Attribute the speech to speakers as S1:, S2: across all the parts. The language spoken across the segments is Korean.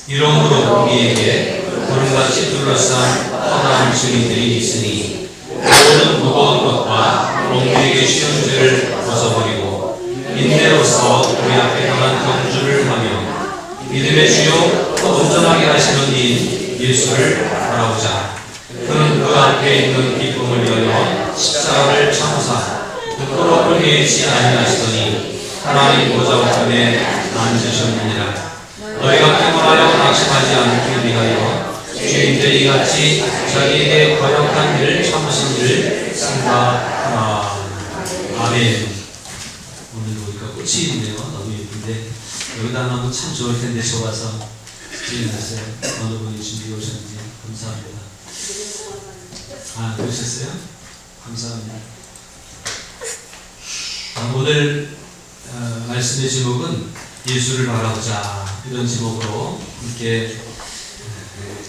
S1: 이러므로 우리에게 구름같이 둘러싼 허다한 증인들이 있으니 모든 무거운 것과 엉뚱하게 쉬운 죄를 벗어버리고 인내로서 우리 앞에 강한 경주를 하며 믿음의 주요 또 온전하게 하시는 이인 예수를 바라보자. 그는 그 앞에 있는 기쁨을 위하여 십자가를 참으사 부끄러움을 개의치 아니하시더니 하나님 보좌 우편에 앉으셨느니라. 너희가 피곤하여 낙심하지 않기 위하여 주인들이 같이 자기에게 거역한 일을 참으신 일을 생각하라. 아멘. 오늘 보니까 꽃이 있네요. 너무 예쁜데 여기다 하면 참 좋을 텐데 좋아서 지어놨어요. 어느 분이 준비해 오셨는지 감사합니다. 아, 그러셨어요? 감사합니다. 오늘 말씀의 제목은 예수를 바라보자, 이런 제목으로 함께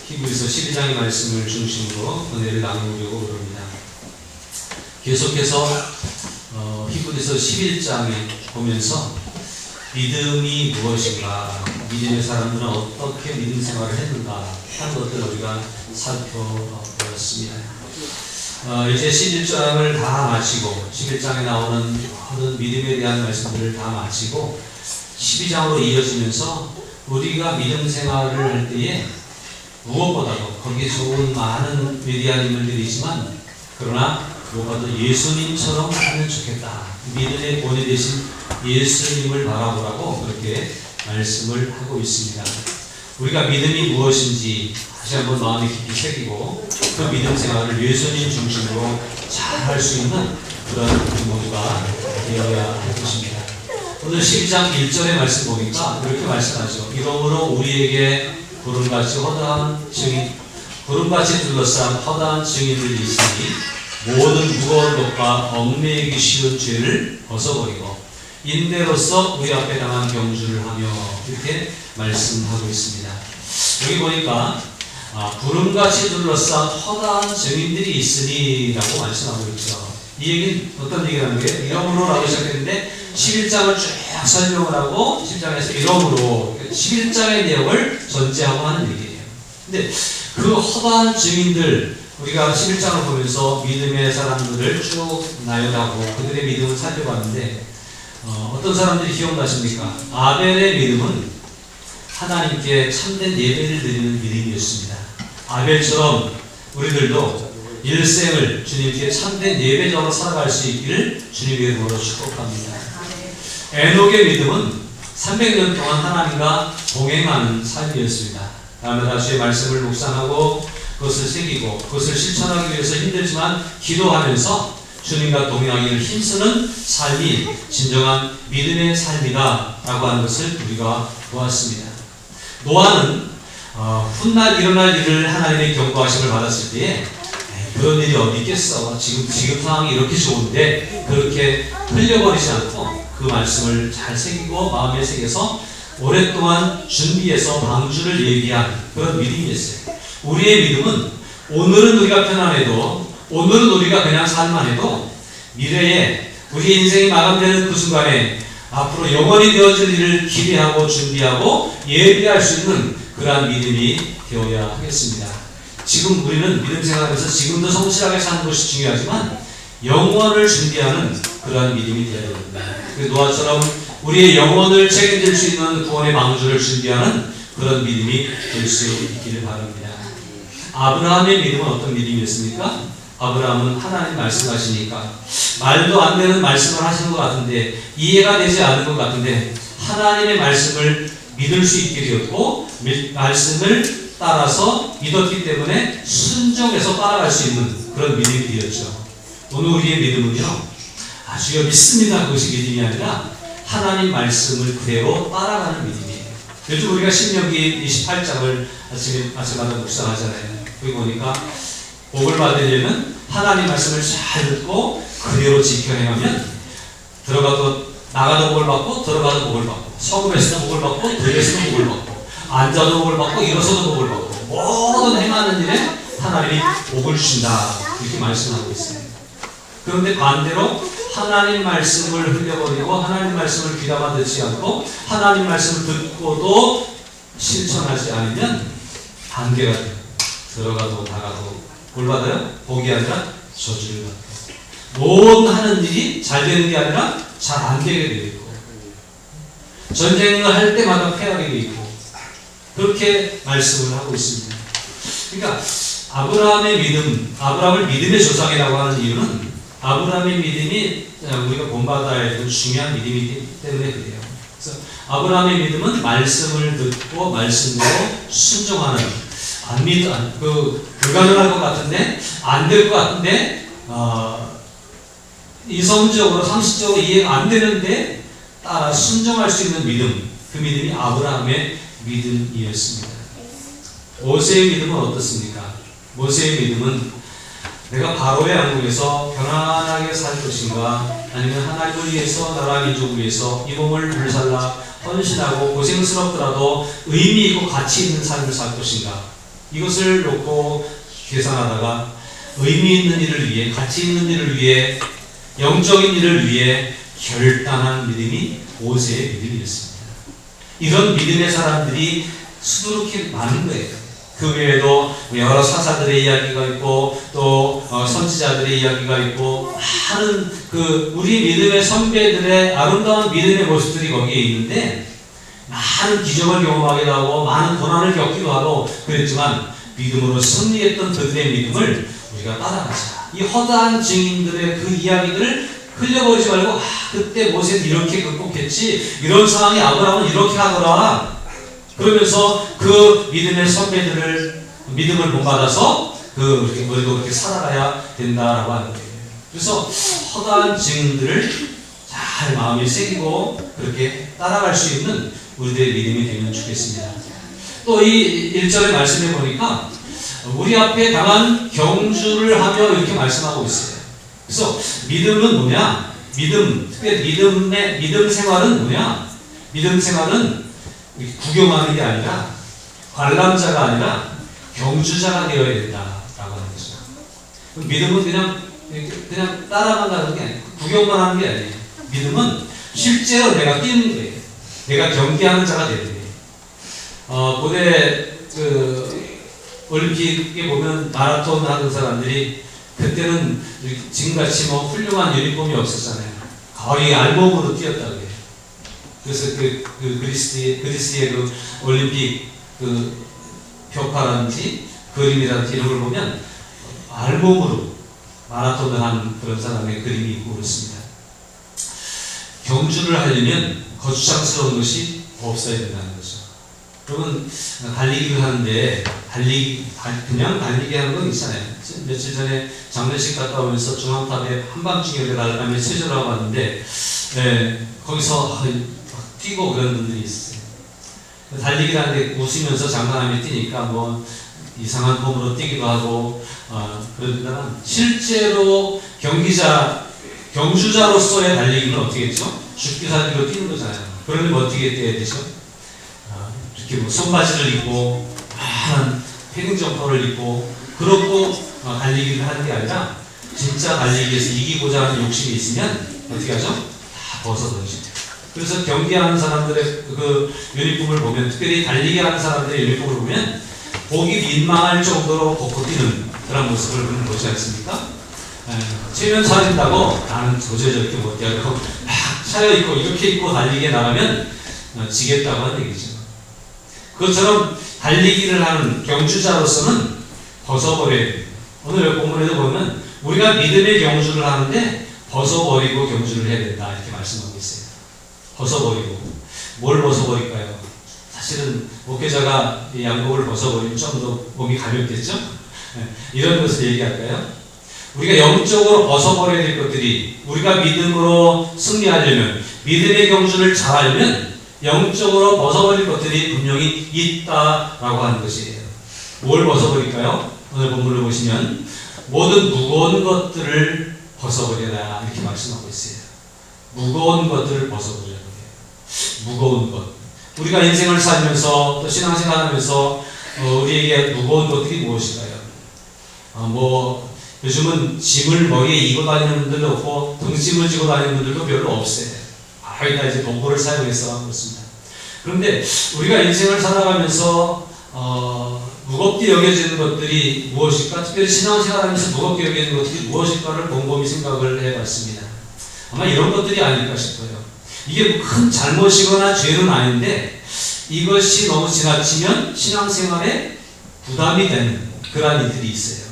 S1: 히브리서 12장의 말씀을 중심으로 은혜를 나누려고 합니다. 계속해서 히브리서 11장에 보면서 믿음이 무엇인가, 믿음의 사람들은 어떻게 믿음 생활을 했는가 하는 것들을 우리가 살펴보았습니다. 이제 11장을 다 마치고 11장에 나오는 모든 믿음에 대한 말씀들을 다 마치고 12장으로 이어지면서 우리가 믿음 생활을 할 때에 무엇보다도 거기에 좋은 많은 위대한 인물들이 있지만 그러나 무엇보다도 예수님처럼 하면 좋겠다. 믿음의 본이 되신 예수님을 바라보라고 그렇게 말씀을 하고 있습니다. 우리가 믿음이 무엇인지 다시 한번 마음에 깊이 새기고 그 믿음 생활을 예수님 중심으로 잘 할 수 있는 그런 모두가 되어야 할 것입니다. 오늘 12장 1절의 말씀 보니까 이렇게 말씀하죠. 이러므로 우리에게 구름같이 둘러싼 허다한 증인들이 있으니 모든 무거운 것과 얽매이기 쉬운 죄를 벗어버리고 인내로서 우리 앞에 당한 경주를 하며 이렇게 말씀하고 있습니다. 여기 보니까 구름같이 둘러싼 허다한 증인들이 있으니 라고 말씀하고 있죠. 이 얘기는 어떤 얘기라는 거예요? 이러므로 라고 시작했는데 11장을 쭉 설명을 하고 10장에서 이러므로 11장의 내용을 전제하고 하는 얘기예요. 근데 그 허다한 증인들, 우리가 11장을 보면서 믿음의 사람들을 쭉 나열하고 그들의 믿음을 살펴봤는데 어떤 사람들이 기억나십니까? 아벨의 믿음은 하나님께 참된 예배를 드리는 믿음이었습니다. 아벨처럼 우리들도 일생을 주님께 참된 예배자로 살아갈 수 있기를 주님의 이름으로 축복합니다. 에녹의 믿음은 300년 동안 하나님과 동행하는 삶이었습니다. 날마다 주의 말씀을 묵상하고 그것을 새기고 그것을 실천하기 위해서 힘들지만 기도하면서 주님과 동행하기를 힘쓰는 삶이 진정한 믿음의 삶이다 라고 하는 것을 우리가 보았습니다. 노아는 훗날 일어날 일을 하나님의 경고하심을 받았을 때에 그런 일이 어디 있겠어, 지금 상황이 이렇게 좋은데 그렇게 흘려버리지 않고 그 말씀을 잘 새기고 마음에 새겨서 오랫동안 준비해서 방주를 예비한 그런 믿음이 있어요. 우리의 믿음은 오늘은 우리가 편안해도, 오늘은 우리가 그냥 살만 해도 미래에 우리 인생이 마감되는 그 순간에 앞으로 영원히 되어질 일을 기대하고 준비하고 예비할 수 있는 그러한 믿음이 되어야 하겠습니다. 지금 우리는 믿음 생활에서 지금도 성실하게 사는 것이 중요하지만 영원을 준비하는 그러한 믿음이 되어야 됩니다. 노아처럼 우리의 영혼을 책임질 수 있는 구원의 방주를 준비하는 그런 믿음이 될 수 있기를 바랍니다. 아브라함의 믿음은 어떤 믿음이었습니까? 아브라함은 하나님 말씀하시니까 말도 안 되는 말씀을 하시는 것 같은데, 이해가 되지 않는 것 같은데 하나님의 말씀을 믿을 수 있게 되었고 말씀을 따라서 믿었기 때문에 순종해서 따라갈 수 있는 그런 믿음이 되었죠. 오늘 우리의 믿음은요, 주여 믿습니다, 그것이 믿음이 아니라 하나님 말씀을 그대로 따라가는 믿음이에요. 요즘 우리가 신명기 28장을 아침마다 묵상하잖아요. 거기 보니까 복을 받으려면 하나님 말씀을 잘 듣고 그대로 지켜 행하면 나가도 복을 받고 들어가도 복을 받고 서금에서도 복을 받고 들에서도 복을 받고 앉아도 복을 받고 일어서도 복을 받고 모든 행하는 일에 하나님이 복을 주신다, 이렇게 말씀하고 있습니다. 그런데 반대로 하나님 말씀을 흘려버리고 하나님 말씀을 귀담아 듣지 않고 하나님 말씀을 듣고도 실천하지 않으면 한계가 돼요. 들어가도 나가도 뭘 받아요? 복이 아니라 저주를 받아요. 모든 하는 일이 잘 되는 게 아니라 잘 안 되게 되어 있고, 전쟁을 할 때마다 패하게 되어 있고, 그렇게 말씀을 하고 있습니다. 그러니까 아브라함의 믿음, 아브라함을 믿음의 조상이라고 하는 이유는 아브라함의 믿음이 우리가 본받아야 할 중요한 믿음이기 때문에 그래요. 그래서 아브라함의 믿음은 말씀을 듣고 말씀으로 순종하는, 불가능할 것 같은데, 안 될 것 같은데, 이성적으로 상식적으로 이해가 안 되는데 따라 순종할 수 있는 믿음, 그 믿음이 아브라함의 믿음이었습니다. 모세의 믿음은 어떻습니까? 모세의 믿음은 내가 바로의 왕국에서 편안하게 살 것인가, 아니면 하나님을 위해서, 나라 민족을 위해서 이 몸을 불살라 헌신하고 고생스럽더라도 의미 있고 가치 있는 삶을 살 것인가, 이것을 놓고 계산하다가 의미 있는 일을 위해, 가치 있는 일을 위해, 영적인 일을 위해 결단한 믿음이 모세의 믿음이었습니다. 이런 믿음의 사람들이 수두룩히 많은 거예요. 그 외에도 여러 사사들의 이야기가 있고, 또 선지자들의 이야기가 있고, 많은 우리 믿음의 선배들의 아름다운 믿음의 모습들이 거기에 있는데, 많은 기적을 경험하기도 하고 많은 고난을 겪기도 하고 그랬지만, 믿음으로 승리했던 그들의 믿음을 우리가 따라가자. 이 허다한 증인들의 그 이야기들을 흘려버리지 말고, 그때 모세는 이렇게 극복했지, 이런 상황이 아브라함은 이렇게 하더라, 그러면서 그 믿음의 선배들을 믿음을 본받아서 우리도 그렇게 살아가야 된다라고 하는 거예요. 그래서 허다한 증인들을 잘 마음에 새기고 그렇게 따라갈 수 있는 우리들의 믿음이 되면 좋겠습니다. 또 이 1절의 말씀에 보니까 우리 앞에 당한 경주를 하며 이렇게 말씀하고 있어요. 그래서 믿음은 뭐냐? 특별히 믿음 생활은 뭐냐? 믿음 생활은 구경하는 게 아니라, 관람자가 아니라 경주자가 되어야 된다라고 하는 거죠. 믿음은 그냥 따라만 가는 게 아니에요. 구경만 하는 게 아니에요. 믿음은 실제로 내가 뛰는 거예요. 내가 경기하는 자가 되는 거예요. 고대 올림픽에 보면 마라톤 하는 사람들이, 그때는 지금같이 훌륭한 유니폼이 없었잖아요. 거의 알몸으로 뛰었다고 해요. 그래서 그리스의 올림픽 벽화라든지 그림이라든지 이런 걸 보면 알몸으로 마라톤을 하는 그런 사람의 그림이 있고 그렇습니다. 경주를 하려면 거추장스러운 것이 없어야 된다는 거죠. 그러면 달리기를 하는데, 그냥 달리기 하는 건 있잖아요. 며칠 전에 장례식 갔다 오면서 중앙탑에 한밤중에 달려가며 체조를 하고 왔는데, 거기서 뛰고 그런 분들이 있어요. 달리기를 하는데 웃으면서 장난하며 뛰니까 이상한 폼으로 뛰기도 하고, 그러다가 실제로 경주자로서의 달리기는 어떻게 했죠? 죽기 살기로 뛰는 거잖아요. 그러면 어떻게 뛰어야 되죠? 이렇게 손바지를 입고, 패딩 점퍼를 입고, 그러고 달리기를 하는 게 아니라, 진짜 달리기에서 이기고자 하는 욕심이 있으면 어떻게 하죠? 다 벗어던지죠. 그래서 경기하는 사람들의 유니폼을 보면, 특별히 달리기 하는 사람들의 유니폼을 보면 보기 민망할 정도로 벗고 뛰는 그런 모습을 보지 않습니까? 체면 차린다고 나는 도저히 저렇게 못 뛰고 차려입고 이렇게 입고 달리기에 나가면 지겠다고 하는 얘기죠. 그것처럼 달리기를 하는 경주자로서는 벗어버려야 돼요. 오늘 본문에도 보면 우리가 믿음의 경주를 하는데 벗어버리고 경주를 해야 된다, 이렇게 말씀하고 있어요. 벗어버리고. 뭘 벗어버릴까요? 사실은 목회자가 이 양복을 벗어버리면 좀 더 몸이 가볍겠죠? 이런 것을 얘기할까요? 우리가 영적으로 벗어버려야 될 것들이, 우리가 믿음으로 승리하려면, 믿음의 경주를 잘하려면 영적으로 벗어버릴 것들이 분명히 있다라고 하는 것이에요. 뭘 벗어버릴까요? 오늘 본문을 보시면 모든 무거운 것들을 벗어버려라, 이렇게 말씀하고 있어요. 무거운 것들을 벗어버려야 돼요. 무거운 것. 우리가 인생을 살면서 또 신앙생활하면서 우리에게 무거운 것들이 무엇일까요? 요즘은 짐을 머리에 이고 다니는 분들도 없고 등짐을 지고 다니는 분들도 별로 없어요. 다 이제 도구를 사용해서 그렇습니다. 그런데 우리가 인생을 살아가면서 무겁게 여겨지는 것들이 무엇일까? 특별히 신앙생활하면서 무겁게 여겨지는 것들이 무엇일까를 곰곰이 생각을 해봤습니다. 아마 이런 것들이 아닐까 싶어요. 이게 큰 잘못이거나 죄는 아닌데 이것이 너무 지나치면 신앙생활에 부담이 되는 그런 일들이 있어요.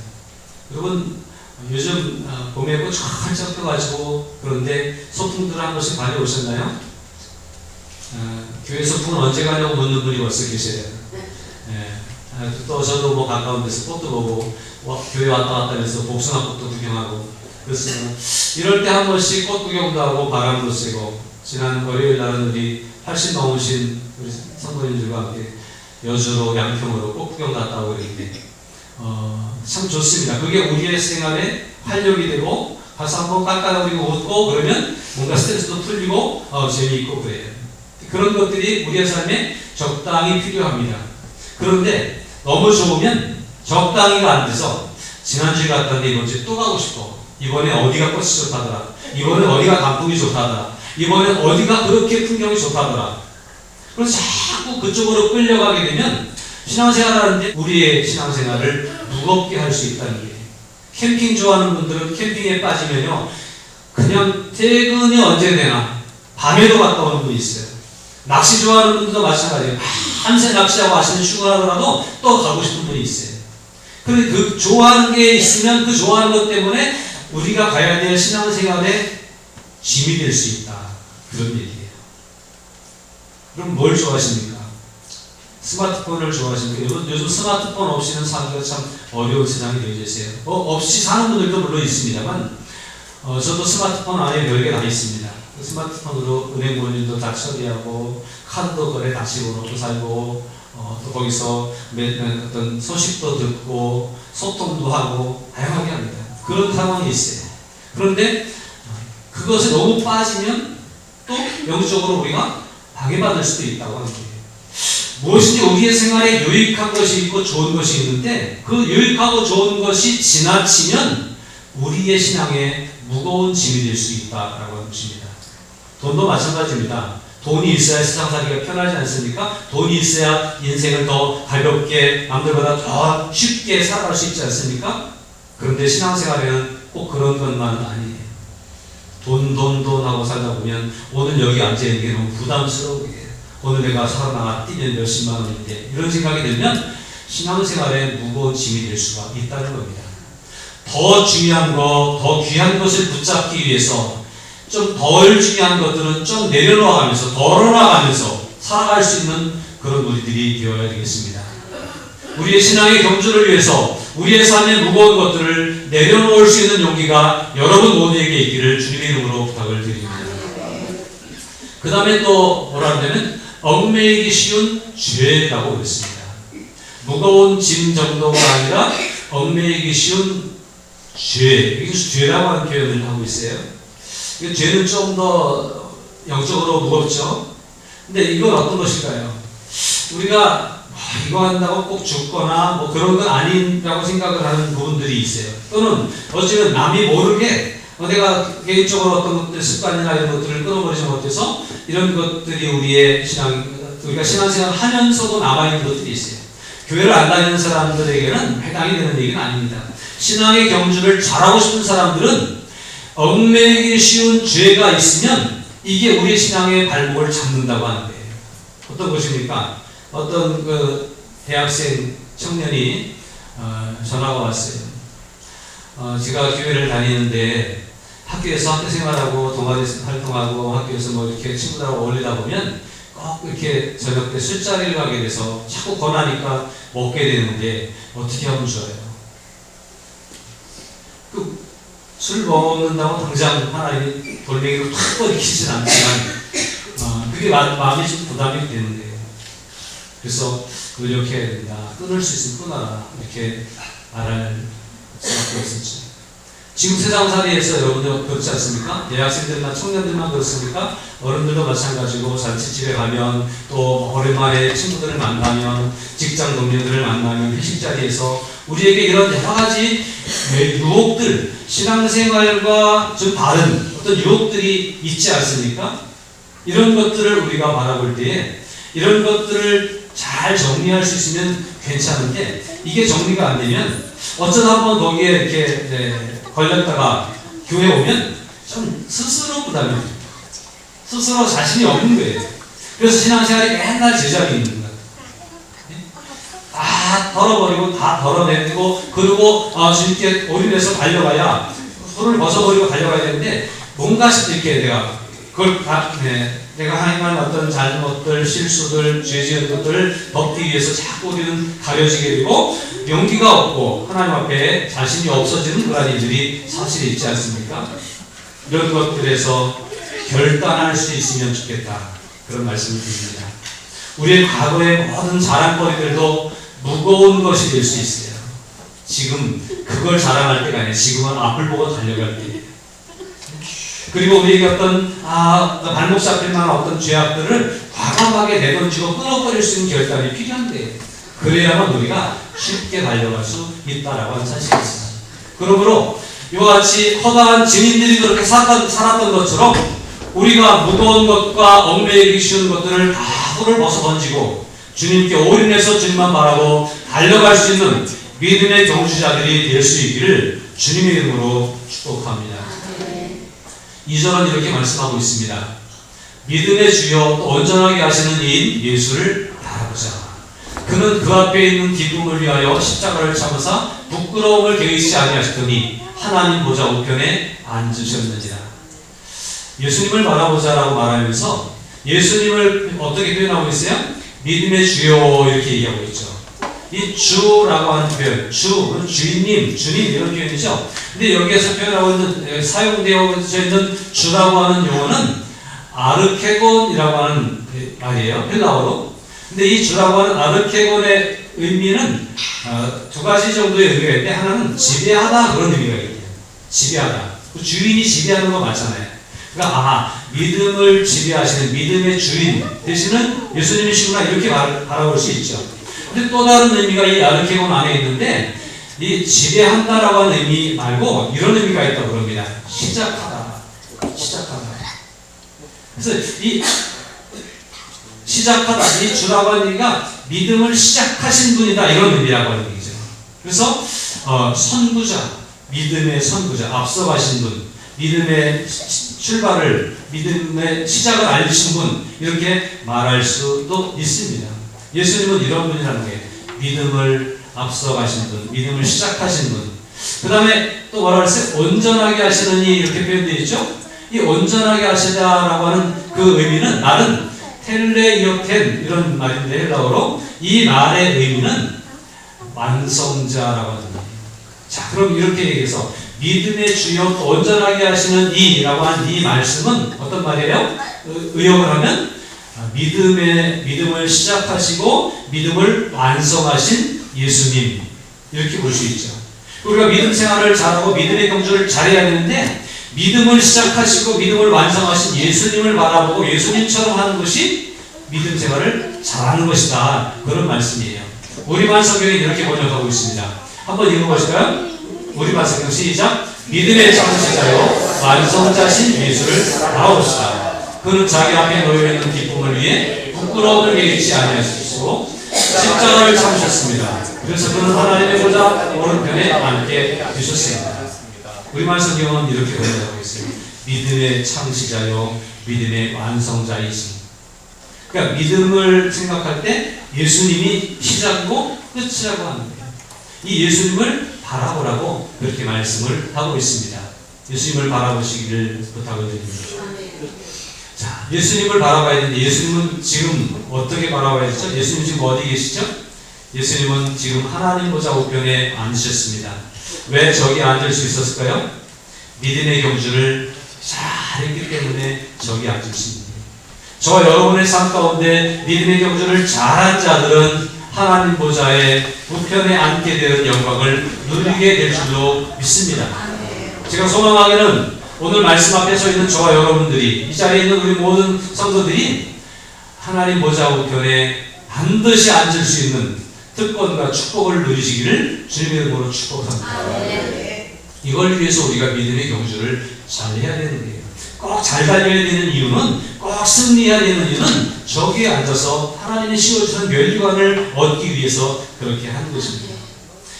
S1: 여러분 요즘 봄에 꽃이 활짝 펴가지고 그런데 소풍들 한 번씩 다녀오셨나요? 교회 소풍은 언제 가냐고 묻는 분이 벌써 계세요. 또 저도 뭐 가까운 데서 꽃도 보고 교회 왔다 갔다 해서 복숭아꽃도 구경하고 그렇습니다. 이럴 때 한 번씩 꽃 구경도 하고 바람도 쐬고 지난 월요일 날은 우리 80 넘으신 우리 성도님들과 함께 여주로 양평으로 꽃 구경 갔다 오고 그랬는데 참 좋습니다. 그게 우리의 생활에 활력이 되고 가서 한번 깎아내리고 웃고 그러면 뭔가 스트레스도 풀리고 재미있고 그래요. 그런 것들이 우리의 삶에 적당히 필요합니다. 그런데 너무 좋으면 적당히가 안 돼서 지난주에 갔다는데 이번 주에 또 가고 싶고 이번에 어디가 꽃이 좋다더라 이번에 어디가 단풍이 좋다더라 이번에 어디가 그렇게 풍경이 좋다더라 그래서 자꾸 그쪽으로 끌려가게 되면 신앙생활을 하는데 우리의 신앙생활을 무겁게 할 수 있다는 게 캠핑 좋아하는 분들은 캠핑에 빠지면요 그냥 퇴근이 언제 되나 밤에도 갔다 오는 분이 있어요. 낚시 좋아하는 분들도 마찬가지예요. 밤새 낚시하고 아침에 출근하더라도 또 가고 싶은 분이 있어요. 그런데 그 좋아하는 게 있으면 그 좋아하는 것 때문에 우리가 가야 될 신앙생활에 짐이 될 수 있다. 그런 얘기예요. 그럼 뭘 좋아하십니까? 스마트폰을 좋아하십니까? 요즘 스마트폰 없이는 살기가 참 어려운 세상이 되어 있어요. 없이 사는 분들도 물론 있습니다만 저도 스마트폰 안에 별게 다 있습니다. 스마트폰으로 은행 물림도 다 처리하고 카드도 거래 다시 번호도 살고 또 거기서 어떤 소식도 듣고 소통도 하고 다양하게 합니다. 그런 상황이 있어요. 그런데 그것에 너무 빠지면 또 영적으로 우리가 방해받을 수도 있다고 하는 거예요. 무엇인지 우리의 생활에 유익한 것이 있고 좋은 것이 있는데 그 유익하고 좋은 것이 지나치면 우리의 신앙에 무거운 짐이 될 수 있다라고 하는 것입니다. 돈도 마찬가지입니다. 돈이 있어야 세상 살기가 편하지 않습니까? 돈이 있어야 인생을 더 가볍게 남들보다 더 쉽게 살아갈 수 있지 않습니까? 그런데 신앙생활에는 꼭 그런 것만은 아니에요. 돈 하고 살다 보면 오늘 여기 앉아있는 게 너무 부담스러워요. 오늘 내가 살아나가 뛰면 몇십만 원인데 이런 생각이 들면 신앙생활에 무거운 짐이 될 수가 있다는 겁니다. 더 중요한 거, 더 귀한 것을 붙잡기 위해서 좀 덜 중요한 것들은 좀 내려놓아가면서 덜어나가면서 살아갈 수 있는 그런 우리들이 되어야 되겠습니다. 우리의 신앙의 경주를 위해서 우리의 삶의 무거운 것들을 내려놓을 수 있는 용기가 여러분 모두에게 있기를 주님의 이름으로 부탁을 드립니다. 그 다음에 또 뭐라 하냐면 얽매이기 쉬운 죄라고 그랬습니다. 무거운 짐 정도가 아니라 얽매이기 쉬운 죄, 여기서 죄라고 하는 표현을 하고 있어요. 죄는 좀 더 영적으로 무겁죠. 근데 이건 어떤 것일까요? 우리가 이거 한다고 꼭 죽거나 뭐 그런 건 아니라고 생각을 하는 부분들이 있어요. 또는 어쩌면 남이 모르게 내가 개인적으로 어떤 것들 습관이나 이런 것들을 끊어버리지 못해서 이런 것들이 우리가 신앙생활 하면서도 남아있는 것들이 있어요. 교회를 안 다니는 사람들에게는 해당이 되는 얘기는 아닙니다. 신앙의 경주를 잘하고 싶은 사람들은 얽매이기 쉬운 죄가 있으면 이게 우리 신앙의 발목을 잡는다고 하는데 어떤 것입니까? 어떤 그 대학생 청년이 전화가 왔어요. 제가 교회를 다니는데 학교에서 학교 생활하고 동아리 활동하고 학교에서 뭐 이렇게 친구들하고 어울리다 보면 꼭 이렇게 저녁 때 술자리를 가게 돼서 자꾸 권하니까 먹게 되는데 어떻게 하면 좋아요? 술 먹는다고 당장 하나님이 돌멩이로 탁 버리키진 않지만 그게 마음이 좀 부담이 되는데 그래서 노력해야 된다. 끊을 수 있으면 끊어라. 이렇게 말할 수밖에 없었죠. 지금 세상살이에서 여러분들 그렇지 않습니까? 대학생들만 청년들만 그렇습니까? 어른들도 마찬가지고 잔치집에 가면 또 오랜만에 친구들을 만나면 직장 동료들을 만나면 회식 자리에서 우리에게 이런 여러 가지 유혹들 신앙생활과 좀 다른 어떤 유혹들이 있지 않습니까? 이런 것들을 우리가 바라볼 때에 이런 것들을 잘 정리할 수 있으면 괜찮은데 이게 정리가 안 되면 어쩌다 한번 거기에 이렇게 걸렸다가 교회 오면 좀 스스로 부담이 됩니다. 스스로 자신이 없는 거예요. 그래서 신앙생활이 맨날 제자리 있는 거예요. 다 덜어버리고 다 덜어내고 그리고 주님께 올인해서 달려가야 손을 벗어버리고 달려가야 되는데 뭔가 이렇게 내가 그걸 다 내가 하나님한 어떤 잘못들 실수들 죄 지은 것들을 덮기 위해서 자꾸 우리는 가려지게 되고 용기가 없고 하나님 앞에 자신이 없어지는 그런 일들이 사실이 있지 않습니까? 이런 것들에서 결단할 수 있으면 좋겠다 그런 말씀을 드립니다. 우리의 과거의 모든 자랑거리들도 무거운 것이 될 수 있어요. 지금 그걸 자랑할 때가 아니에요. 지금은 앞을 보고 달려갈 때예요. 그리고 우리에게 어떤 발목 잡힐 만한 어떤 죄악들을 과감하게 내던지고 끊어버릴 수 있는 결단이 필요한데 그래야만 우리가 쉽게 달려갈 수 있다라고 하는 사실이 있습니다. 그러므로 이와 같이 허다한 증인들이 그렇게 살았던 것처럼 우리가 무거운 것과 얽매이기 쉬운 것들을 다 손을 벗어 던지고 주님께 올인해서 주님만 바라고 달려갈 수 있는 믿음의 경주자들이 될 수 있기를 주님의 이름으로 축복합니다. 2절은 이렇게 말씀하고 있습니다. 믿음의 주여 또 온전하게 하시는 이인 예수를 바라보자. 그는 그 앞에 있는 기쁨을 위하여 십자가를 참으사 부끄러움을 개의치 아니하시더니 하나님 보좌 우편에 앉으셨느니라. 예수님을 바라보자라고 말하면서 예수님을 어떻게 표현하고 있어요? 믿음의 주여 이렇게 얘기하고 있죠. 이 주라고 하는 표현, 주, 주인님, 주님 이런 표현이죠. 근데 여기에서 표현하고 있는 사용되어 있는 주라고 하는 용어는 아르케곤이라고 하는 말이에요. 헬라어로. 근데 이 주라고 하는 아르케곤의 의미는 두 가지 정도의 의미가 있는데 하나는 지배하다 그런 의미가 있대요. 지배하다. 주인이 지배하는 거 맞잖아요. 그러니까 믿음을 지배하시는 믿음의 주인 되시는 예수님이시구나 이렇게 바라볼 수 있죠. 근데 또 다른 의미가 이 아르케곤 안에 있는데 이 지배한다라고 하는 의미 말고 이런 의미가 있다고 그럽니다. 시작하다. 그래서 이 시작하다, 이 주라고 하는 의미가 믿음을 시작하신 분이다 이런 의미라고 하는 얘기죠. 그래서 선구자, 믿음의 선구자, 앞서가신 분, 믿음의 출발을, 믿음의 시작을 알리신 분 이렇게 말할 수도 있습니다. 예수님은 이런 분이라는 거예요. 믿음을 앞서가신 분, 믿음을 시작하신 분. 그 다음에 또 뭐라 그랬어요? 온전하게 하시는 이 이렇게 표현되어 있죠? 이 온전하게 하시다라고 하는 그 의미는 나는 텔레이오텐 이런 말인데 헬라어로 이 말의 의미는 완성자라고 하는 거예요. 자, 그럼 이렇게 얘기해서 믿음의 주여 온전하게 하시는 이라고 한 이 말씀은 어떤 말이에요? 의역을 하면 믿음을 시작하시고 믿음을 완성하신 예수님 이렇게 볼 수 있죠. 우리가 믿음 생활을 잘하고 믿음의 경주를 잘해야 되는데 믿음을 시작하시고 믿음을 완성하신 예수님을 바라보고 예수님처럼 하는 것이 믿음 생활을 잘하는 것이다 그런 말씀이에요. 우리말 성경이 이렇게 번역하고 있습니다. 한번 읽어보실까요? 우리말 성경 시작. 믿음의 창시자요 완성자신 예수를 바라봅시다. 그는 자기 앞에 놓여있는 기쁨을 위해 부끄러움을 개의치 아니하시고 십자가를 참으셨습니다. 그래서 그는 하나님의 보좌 오른편에 앉게 되셨습니다. 우리말 성경은 이렇게 번역하고 있습니다. 믿음의 창시자요 믿음의 완성자이신. 그러니까 믿음을 생각할 때 예수님이 시작이고 끝이라고 하는 거예요. 이 예수님을 바라보라고 그렇게 말씀을 하고 있습니다. 예수님을 바라보시기를 부탁을 드립니다. 자, 예수님을 바라봐야 되는데 예수님은 지금 어떻게 바라봐야 되죠? 예수님 지금 어디 계시죠? 예수님은 지금 하나님 보좌 우편에 앉으셨습니다. 왜 저기 앉을 수 있었을까요? 믿음의 경주를 잘했기 때문에 저기 앉으십니다. 저와 여러분의 삶 가운데 믿음의 경주를 잘한 자들은 하나님 보좌의 우편에 앉게 되는 영광을 누리게 될 줄로 믿습니다. 제가 소망하기는 오늘 말씀 앞에 서 있는 저와 여러분들이 이 자리에 있는 우리 모든 성도들이 하나님 보좌 우편에 반드시 앉을 수 있는 특권과 축복을 누리시기를 주님의 이름으로 축복합니다. 이걸 위해서 우리가 믿음의 경주를 잘 해야 되는 거예요. 꼭 잘 달려야 되는 이유는, 꼭 승리해야 되는 이유는 저기에 앉아서 하나님이 씌워주는 면류관을 얻기 위해서 그렇게 하는 것입니다.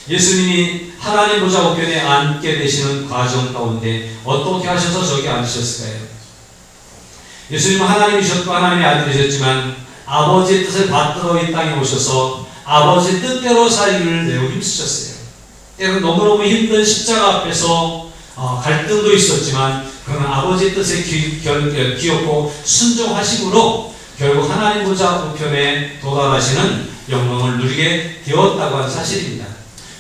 S1: 예수님이 하나님 보좌 우편에 앉게 되시는 과정 가운데 어떻게 하셔서 저기 앉으셨을까요? 예수님은 하나님이셨고 하나님의 아들이셨지만 아버지의 뜻을 받들어 이 땅에 오셔서 아버지의 뜻대로 살기를 매우 힘쓰셨어요. 때로 너무너무 힘든 십자가 앞에서 갈등도 있었지만 그러나 아버지의 뜻에 귀엽고 순종하심으로 결국 하나님 보좌 우편에 도달하시는 영광을 누리게 되었다고 하는 사실입니다.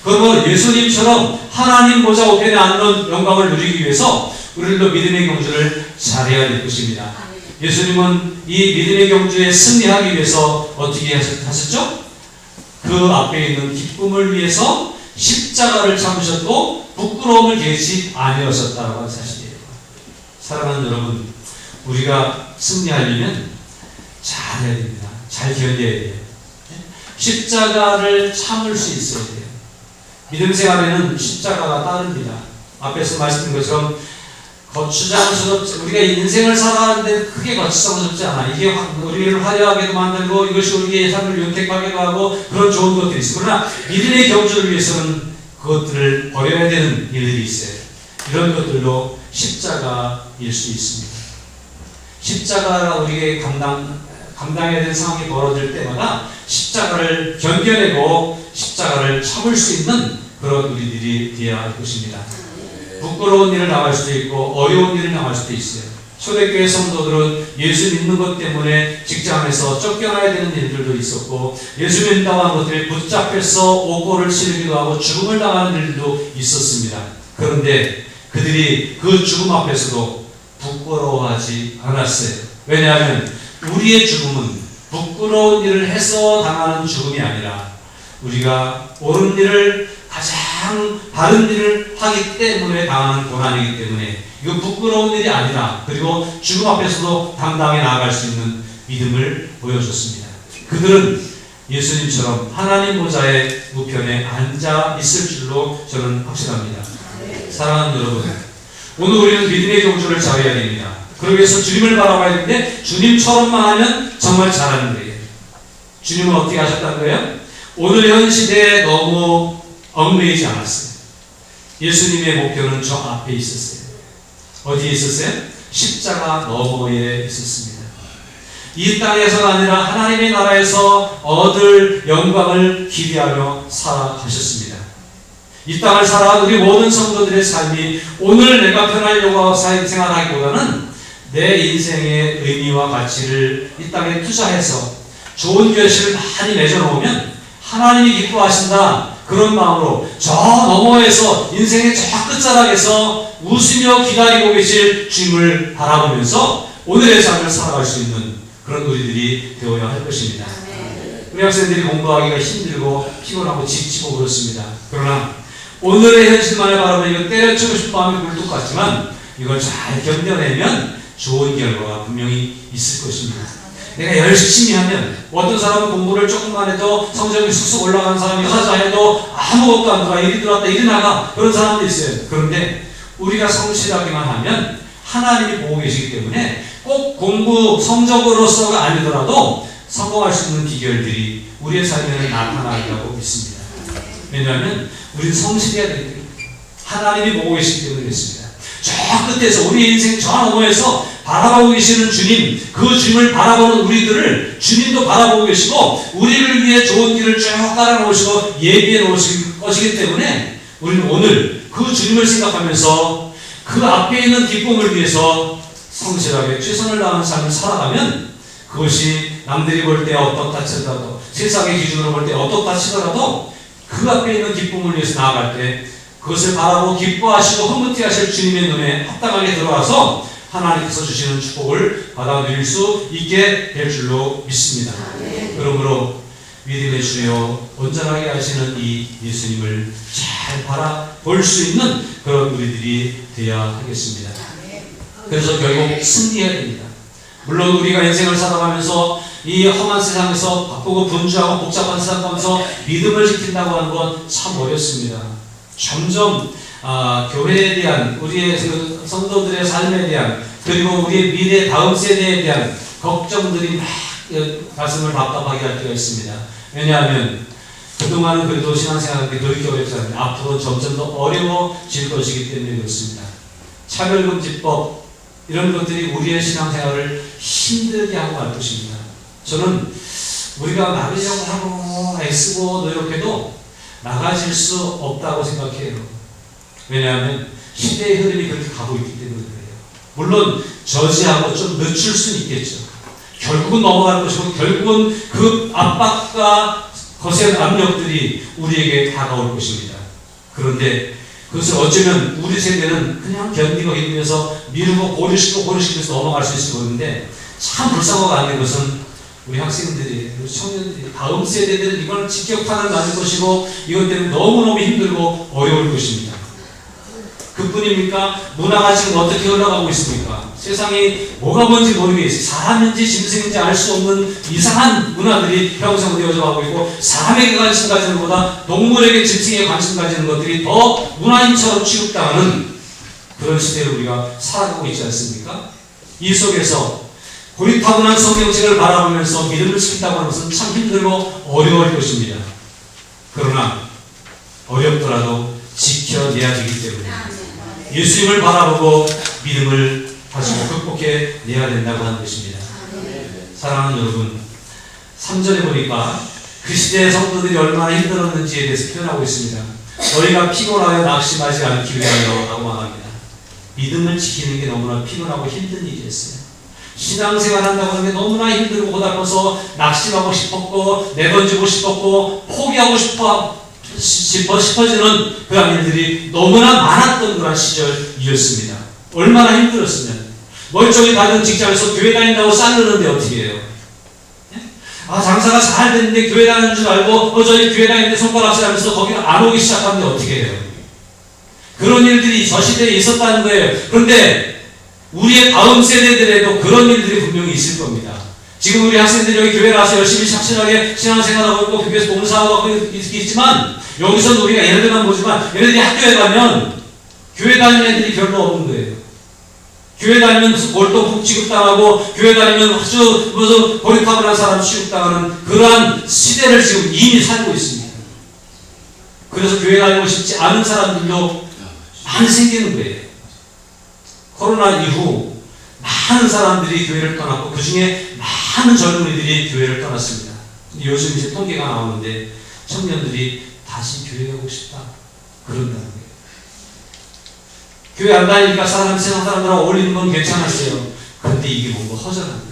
S1: 그러므로 예수님처럼 하나님 보좌 우편에 앉는 영광을 누리기 위해서 우리들도 믿음의 경주를 잘해야 될 것입니다. 예수님은 이 믿음의 경주에 승리하기 위해서 어떻게 하셨죠? 그 앞에 있는 기쁨을 위해서 십자가를 참으셨고 부끄러움을 개치 아니하셨다고 하는 사실이에요. 사랑하는 여러분, 우리가 승리하려면 잘해야 됩니다. 잘 견뎌야 돼요. 십자가를 참을 수 있어야 돼요. 믿음 생활에는 십자가가 따릅니다. 앞에서 말씀드린 것처럼 거추장스럽지, 우리가 인생을 살아가는데 크게 거추장스럽지 않아. 이게 우리를 화려하게도 만들고 이것이 우리의 삶을 윤택하게도 하고 그런 좋은 것들이 있어요. 그러나 믿음의 경주를 위해서는 그것들을 버려야 되는 일들이 있어요. 이런 것들도 십자가일 수 있습니다. 십자가가 우리에게 감당해야 되는 상황이 벌어질 때마다 십자가를 견뎌내고 십자가를 참을 수 있는 그런 우리들이 되어야 할 것입니다. 부끄러운 일을 당할 수도 있고 어려운 일을 당할 수도 있어요. 초대교회 성도들은 예수 믿는 것 때문에 직장에서 쫓겨나야 되는 일들도 있었고 예수 믿는다고 하는 것들에 붙잡혀서 오고를 치르기도 하고 죽음을 당하는 일도 있었습니다. 그런데 그들이 그 죽음 앞에서도 부끄러워하지 않았어요. 왜냐하면 우리의 죽음은 부끄러운 일을 해서 당하는 죽음이 아니라 우리가 옳은 일을 가장 바른 일을 하기 때문에 당하는 고난이기 때문에 이거 부끄러운 일이 아니라 그리고 죽음 앞에서도 당당히 나아갈 수 있는 믿음을 보여줬습니다. 그들은 예수님처럼 하나님 보좌의 우편에 앉아 있을 줄로 저는 확신합니다. 사랑하는 여러분, 오늘 우리는 믿음의 경주를 잘해야 됩니다. 그러기 위해서 주님을 바라봐야 되는데 주님처럼만 하면 정말 잘하는 거예요. 주님은 어떻게 하셨다는 거예요? 오늘 현 시대에 너무 얽매이지 않았어요. 예수님의 목표는 저 앞에 있었어요. 어디에 있었어요? 십자가 너머에 있었습니다. 이 땅에서가 아니라 하나님의 나라에서 얻을 영광을 기대하며 살아가셨습니다. 이 땅을 살아간 우리 모든 성도들의 삶이 오늘 내가 편하려고 생활하기보다는 내 인생의 의미와 가치를 이 땅에 투자해서 좋은 결실을 많이 맺어놓으면 하나님이 기뻐하신다. 그런 마음으로 저 너머에서 인생의 저 끝자락에서 웃으며 기다리고 계실 주님을 바라보면서 오늘의 삶을 살아갈 수 있는 그런 우리들이 되어야 할 것입니다. 우리 학생들이 공부하기가 힘들고 피곤하고 지치고 그렇습니다. 그러나 오늘의 현실만을 바라보면 때려치고 싶은 마음이 굴뚝 같지만 이걸 잘 견뎌내면 좋은 결과가 분명히 있을 것입니다. 내가 열심히 하면 어떤 사람은 공부를 조금만 해도 성적이 쑥쑥 올라가는 사람이 하자 해도 아무것도 안 들어와. 이리 들어왔다 이리 나가. 그런 사람도 있어요. 그런데 우리가 성실하기만 하면 하나님이 보고 계시기 때문에 꼭 공부 성적으로서가 아니더라도 성공할 수 있는 비결들이 우리의 삶에는 나타나리라고 믿습니다. 왜냐하면 우리는 성실해야 되기 때문에 하나님이 보고 계시기 때문에 그렇습니다. 저 끝에서 우리 인생 저 너머에서 바라보고 계시는 주님, 그 주님을 바라보는 우리들을 주님도 바라보고 계시고 우리를 위해 좋은 길을 쭉 깔아놓으시고 예비해 놓으실 것이기 때문에 우리는 오늘 그 주님을 생각하면서 그 앞에 있는 기쁨을 위해서 성실하게 최선을 다하는 삶을 살아가면 그것이 남들이 볼 때 어떻다 치더라도 세상의 기준으로 볼 때 어떻다 치더라도 그 앞에 있는 기쁨을 위해서 나아갈 때 그것을 바라보고 기뻐하시고 흐뭇해 하실 주님의 눈에 합당하게 들어와서 하나님께서 주시는 축복을 받아 누릴 수 있게 될 줄로 믿습니다. 그러므로 믿음의 주여 온전하게 하시는 이 예수님을 잘 바라볼 수 있는 그런 우리들이 되어야 하겠습니다. 그래서 결국 승리해야 됩니다. 물론 우리가 인생을 살아가면서 이 험한 세상에서 바쁘고 분주하고 복잡한 세상 가면서 믿음을 지킨다고 하는 건 참 어렵습니다. 점점 교회에 대한 우리의 성도들의 삶에 대한 그리고 우리의 미래 다음 세대에 대한 걱정들이 막 가슴을 답답하게 할 때가 있습니다. 왜냐하면 그동안은 그래도 신앙생활이 그렇게 어렵지 않은데 앞으로 점점 더 어려워질 것이기 때문에 그렇습니다. 차별금지법 이런 것들이 우리의 신앙생활을 힘들게 하고 말 것입니다. 저는 우리가 막으려고 하고 애쓰고 노력해도 나가질 수 없다고 생각해요. 왜냐하면 시대의 흐름이 그렇게 가고 있기 때문에 그래요. 물론 저지하고 좀 늦출 수는 있겠죠. 결국은 넘어갈 것이고 결국은 그 압박과 거센 압력들이 우리에게 다가올 것입니다. 그런데 그것을 어쩌면 우리 세대는 그냥 견디고 힘들면서 미루고 고려시키면서 넘어갈 수 있을 건데 참 불쌍하고 아닌 것은 우리 학생들이, 우리 청년들이, 다음 세대들은 이걸 직격탄을 맞을 것이고 이것 때문에 너무너무 힘들고 어려울 것입니다. 그뿐입니까? 문화가 지금 어떻게 흘러가고 있습니까? 세상이 뭐가 뭔지 모르겠어요. 사람인지 짐승인지 알 수 없는 이상한 문화들이 형성되어져 가고 있고 사람에게 관심 가지는 것보다 동물에게 짐승에게 관심 가지는 것들이 더 문화인처럼 취급당하는 그런 시대를 우리가 살아가고 있지 않습니까? 이 속에서 고리타분한 성경책을 바라보면서 믿음을 지킨다고 하는 것은 참 힘들고 어려울 것입니다. 그러나 어렵더라도 지켜내야 되기 때문에 예수님을 바라보고 믿음을 가지고 극복해내야 된다고 하는 것입니다. 사랑하는 여러분, 3절에 보니까 그 시대의 성도들이 얼마나 힘들었는지에 대해서 표현하고 있습니다. 너희가 피곤하여 낙심하지 않기 위하여 라고 말합니다. 믿음을 지키는 게 너무나 피곤하고 힘든 일이었어요. 신앙생활 한다고 하는 게 너무나 힘들고 고달퍼서 낙심하고 싶었고 내던지고 싶었고 포기하고 싶어지는 그런 일들이 너무나 많았던 그런 시절이었습니다. 얼마나 힘들었으면 멀쩡히 다른 직장에서 교회 다닌다고 싸르는데 어떻게 해요? 장사가 잘 됐는데 교회 다니는 줄 알고 저희 교회 다니는데 손가락질 하면서 거기 안 오기 시작하는데 어떻게 해요? 그런 일들이 저 시대에 있었다는 거예요. 그런데 우리의 다음 세대들에도 그런 일들이 분명히 있을 겁니다. 지금 우리 학생들이 여기 교회 나와서 열심히 착실하게 신앙생활하고 있고 교회에서 봉사하고 있지만 여기서 우리가 얘네들만 보지만 얘네들이 학교에 가면 교회 다니는 애들이 별로 없는 거예요. 교회 다니면 무슨 골동품 취급당하고 교회 다니면 아주 무슨 고리타분한 사람 취급당하는 그러한 시대를 지금 이미 살고 있습니다. 그래서 교회 다니고 싶지 않은 사람들도 많이 생기는 거예요. 코로나 이후 많은 사람들이 교회를 떠났고 그 중에 많은 젊은이들이 교회를 떠났습니다. 요즘 이제 통계가 나오는데 청년들이 다시 교회 가고 싶다 그런다는 거예요. 교회 안 다니니까 세상 사람들하고 어울리는 건 괜찮았어요. 그런데 이게 뭔가 허전한 거예요.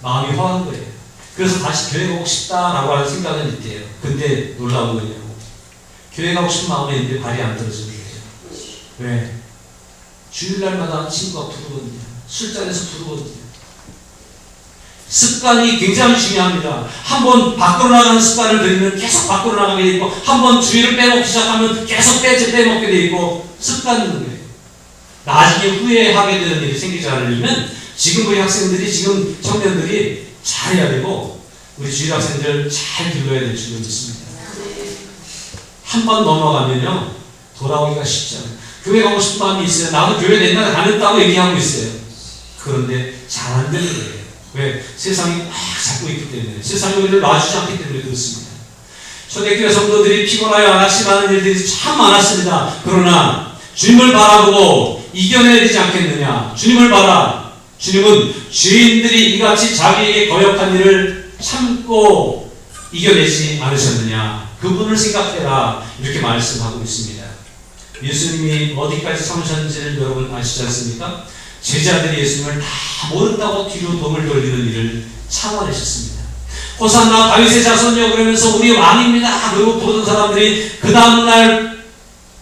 S1: 마음이 허한 거예요. 그래서 다시 교회 가고 싶다라고 하는 생각은 있대요. 근데 놀라운 거냐고. 교회 가고 싶은 마음이 있는데 발이 안 떨어지는 거예요. 왜? 주일날마다 친구가 부르거든요. 술자리에서 부르거든요. 습관이 굉장히 중요합니다. 한번 밖으로 나가는 습관을 들이면 계속 밖으로 나가게 돼 있고 한번 주의를 빼먹기 시작하면 계속 빼먹게 돼 있고 습관인 거예요. 나중에 후회하게 되는 일이 생기지 않으려면 지금 우리 학생들이 지금 청년들이 잘해야 되고 우리 주일 학생들 잘 길러야 될 줄로 믿습니다. 한번 넘어가면요 돌아오기가 쉽지 않아요. 교회 가고 싶은 마음이 있어요. 나도 교회 옛날에 다녔다고 얘기하고 있어요. 그런데 잘 안 되는 거예요. 왜? 세상이 막 잡고 있기 때문에 세상이 우리를 놔주지 않기 때문에 그렇습니다. 초대교회 성도들이 피곤하여 낙심하는 일들이 참 많았습니다. 그러나 주님을 바라보고 이겨내야 되지 않겠느냐. 주님을 봐라. 주님은 죄인들이 이같이 자기에게 거역한 일을 참고 이겨내지 않으셨느냐. 그분을 생각해라. 이렇게 말씀하고 있습니다. 예수님이 어디까지 참으셨는지를 여러분 아시지 않습니까? 제자들이 예수님을 다 모른다고 뒤로 돈을 돌리는 일을 참아내셨습니다. 호산나 다윗의 자손이여 그러면서 우리 왕입니다. 그리고 보던 사람들이 그 다음날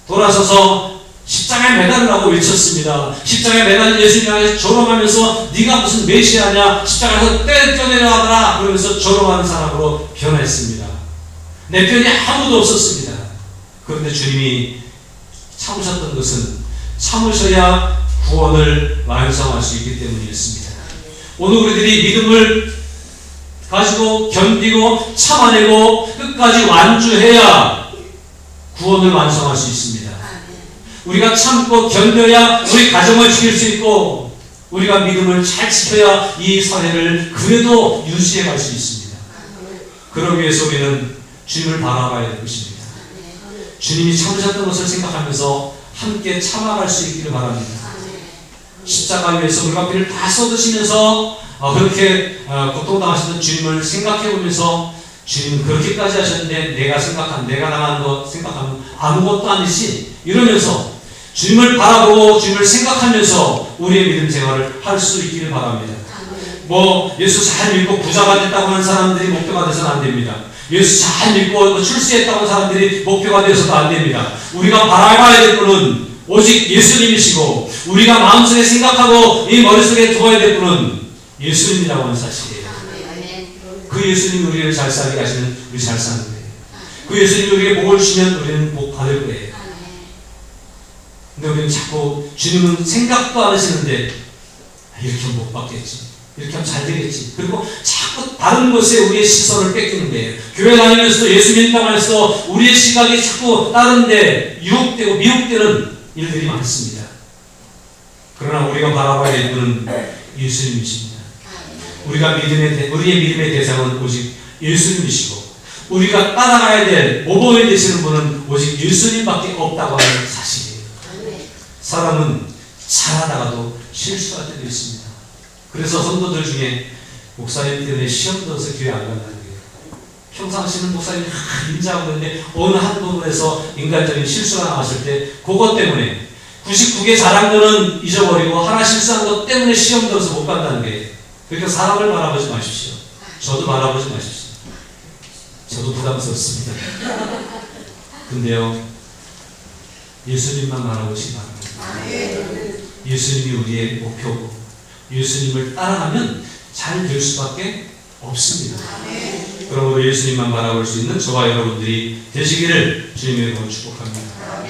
S1: 돌아서서 십자가에 매달으라고 외쳤습니다. 십자가에 매달린 예수님 향해 조롱하면서 네가 무슨 메시아냐 십자가에서 떼내려가라 그러면서 조롱하는 사람으로 변했습니다. 내 편이 아무도 없었습니다. 그런데 주님이 참으셨던 것은 참으셔야 구원을 완성할 수 있기 때문이었습니다. 오늘 우리들이 믿음을 가지고 견디고 참아내고 끝까지 완주해야 구원을 완성할 수 있습니다. 우리가 참고 견뎌야 우리 가정을 지킬 수 있고 우리가 믿음을 잘 지켜야 이 사회를 그래도 유지해 갈 수 있습니다. 그러기 위해서 우리는 주님을 바라봐야 될 것입니다. 주님이 참으셨던 것을 생각하면서 함께 참아갈 수 있기를 바랍니다. 십자가 위에서 우리가 피를 다 쏟으시면서 그렇게 고통당하시던 주님을 생각해보면서 주님은 그렇게까지 하셨는데 내가 당한 것 생각하면 아무것도 아니지 이러면서 주님을 바라보고 주님을 생각하면서 우리의 믿음 생활을 할 수 있기를 바랍니다. 예수 잘 믿고 부자가 됐다고 하는 사람들이 목표가 돼서는 안 됩니다. 예수 잘 믿고 출세했다고 하는 사람들이 목표가 되어서도 안 됩니다. 우리가 바라봐야 될 분은 오직 예수님이시고 우리가 마음속에 생각하고 이 머릿속에 두어야 될 분은 예수님이라고 하는 사실이에요. 그 예수님이 우리를 잘 살게 하시면 우리 잘 사는 거예요. 그 예수님이 우리에게 복을 주시면 우리는 복 받을 거예요. 근데 우리는 자꾸 주님은 생각도 안 하시는데 이렇게 하면 못 받겠지, 이렇게 하면 잘 되겠지, 그리고 자꾸 다른 곳에 우리의 시선을 뺏기는 거예요. 교회 다니면서도 예수 믿는다고 해서 우리의 시각이 자꾸 다른 데 유혹되고 미혹되는 일들이 많습니다. 그러나 우리가 바라봐야 될 분은 예수님이십니다. 우리의 믿음의 대상은 오직 예수님이시고 우리가 따라가야 될 모범이 되시는 분은 오직 예수님밖에 없다고 하는 사실이에요. 사람은 잘하다가도 실수할 때도 있습니다. 그래서 성도들 중에 목사님 때문에 시험 들어서 교회 안 간다는 거예요. 평상시는 목사님이 인자하고 있는데 어느 한 부분에서 인간적인 실수가 나왔을 때 그것 때문에 99개 잘한 거는 잊어버리고 하나 실수한 것 때문에 시험 들어서 못 간다는 거예요. 그러니까 사람을 바라보지 마십시오. 저도 바라보지 마십시오. 저도 부담스럽습니다. 근데요, 예수님만 바라보시기 바랍니다. 예수님이 우리의 목표고 예수님을 따라가면 잘 될 수밖에 없습니다. 그러므로 예수님만 바라볼 수 있는 저와 여러분들이 되시기를 주님의 이름으로 축복합니다.